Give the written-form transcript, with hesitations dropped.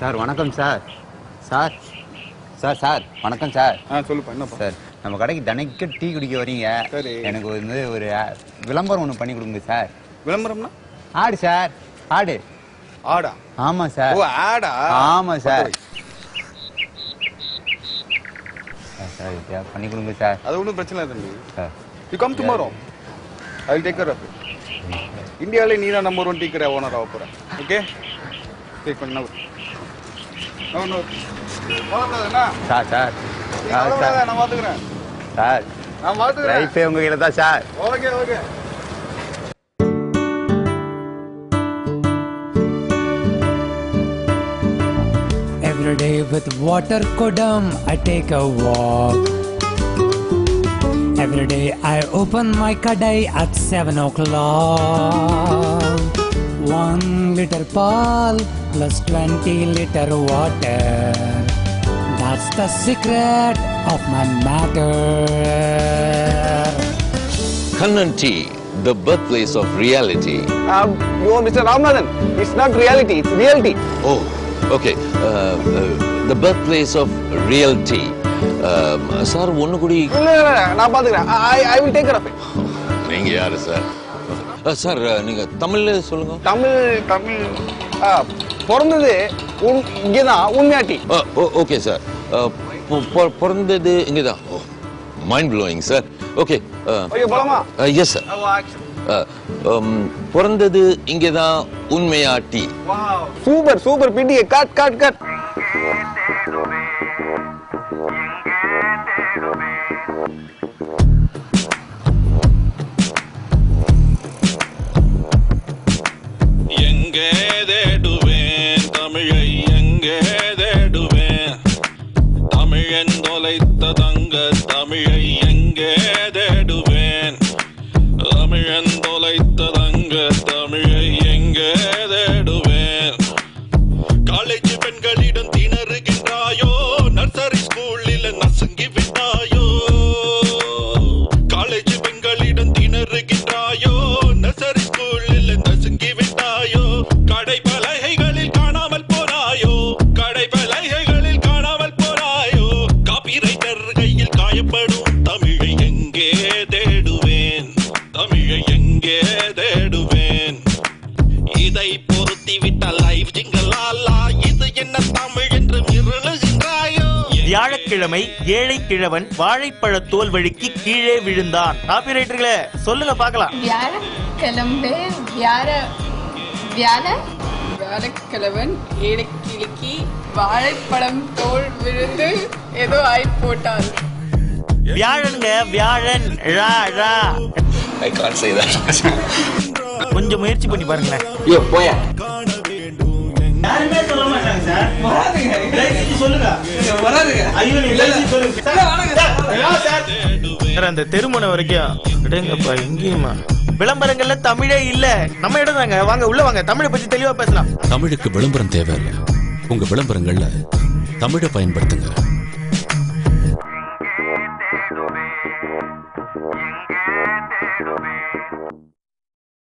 Sir வணக்கம் sir. Sir sir sir வணக்கம் sir. சொல்லுப்பா. என்னப்பா சார், நம்ம கடைக்கு தினைக்கு டீ குடிக்க வரீங்க. சரி. எனக்கு வந்து ஒரு விளம்பரம் ஒன்று பண்ணி கொடுங்க சார். விளம்பரம்னா? ஆடு சார், ஆடு. ஆடா? ஆமா சார். ஓ ஆடா? ஆமா சார். சார் பண்ணி கொடுங்க சார். அது ஒன்றும் பிரச்சனை இல்லை தம்பி. Sir you come tomorrow, I will take care of it. இந்தியாவிலே நீ தான் நம்பர் 1 டீ கடை ஓனர் ஆக போகிறேன். ஓகே, டேக் பண்ண சார். சார் நான் பார்த்துக்கிறேன் சார். நான் பார்த்துக்கிறேன். லைஃபே உங்க கையில தான் sir. Okay okay. Every day with water kodam I take a walk. Every day I open my kadai at 7 o'clock. 1 liter pal plus 20 liter water. That's the secret of my matter. Kannan Tea, the birthplace of reality. Oh, Mr. Ramanathan, it's not reality, it's reality. Oh, okay. The birthplace of real tea. Sir, ஒன்னு கூடி நான் பார்த்துக்கிறேன். I will take care of it. நீங்க யாரு sir? Sir, நீங்க தமிழ்ல சொல்லுங்க. தமிழ் பிறந்தது இங்கதான் உண்மையாட்டி. Okay sir. பிறந்தது இங்கதான். Mind blowing sir. Okay. Okay போலாமா? Yes sir. பிறந்தது இங்கதான் உண்மையாட்டி. சூப்பர் பிடி. கட். எங்கே தேடுவேன் தமிழை, எங்கே தேடுவேன் தமிழன் தொலைத்த தங்க தமிழை, எங்கே தேடுவேன் தமிழன் தொலைத்த தங்க தமிழை, எங்கே தேடுவேன். காலேஜ் பெண்களிடம் திணறுகின்றாயோ, நர்சரி ஸ்கூலில் நசுங்கி விட்டாயோ. காலேஜ் பெண்களிடம் திணறுகின்றாயோ, நர்சரி ஸ்கூலில் நசுங்கி விட்டாயோ. கடை பலகைகளில் காணாமல் போனாயோ, கடை பலகைகளில் காணாமல் போனாயோ. காப்பிரைட்டர் கையில் காயப்படும் தமிழை எங்கே தேடுவேன், தமிழை எங்கே தேடுவேன். இதை பொருத்தி விட்டால் லைவ் ஜிங்கலாலா, இது என்ன தமிழ் என்று மிரளுகின்றாயோ. வியாழக்கிழமை ஏழை கிழவன் வாழைப்பழ தோல் வழுக்கி கீழே விழுந்தான். காப்பிரைட்டர்களே சொல்லுங்க பார்க்கலாம். வியாழக்கிழவன் ஏழை கிழக்கி வாழைப்பழம் தோல் விழுந்து ஏதோ ஆய் போட்டான். வியாழனுங்க, வியாழன். ரா ரா. I can't say that. கொஞ்சம் முயற்சி பண்ணி பாருங்களேன். யோ போயா. யாருமே சொல்ல மாட்டாங்க சார். வராதுங்க. லைசன்ஸ் சொல்லுங்க. வராதுங்க. ஐயோ நீ லைசன்ஸ் சொல்லுங்க. சார் வாங்க சார். சார் அந்த தெருமுனை வரைக்கும் அடேங்கப்பா எங்கேயுமா விளம்பரங்கள்ல தமிழே இல்ல. நம்ம இடம் தாங்க. வாங்க உள்ள வாங்க. தமிழை பத்தி தெளிவா பேசலாம். தமிழுக்கு விளம்பரம் தேவையில்லை. உங்க விளம்பரங்கள்ல தமிழை பயன்படுத்துங்க.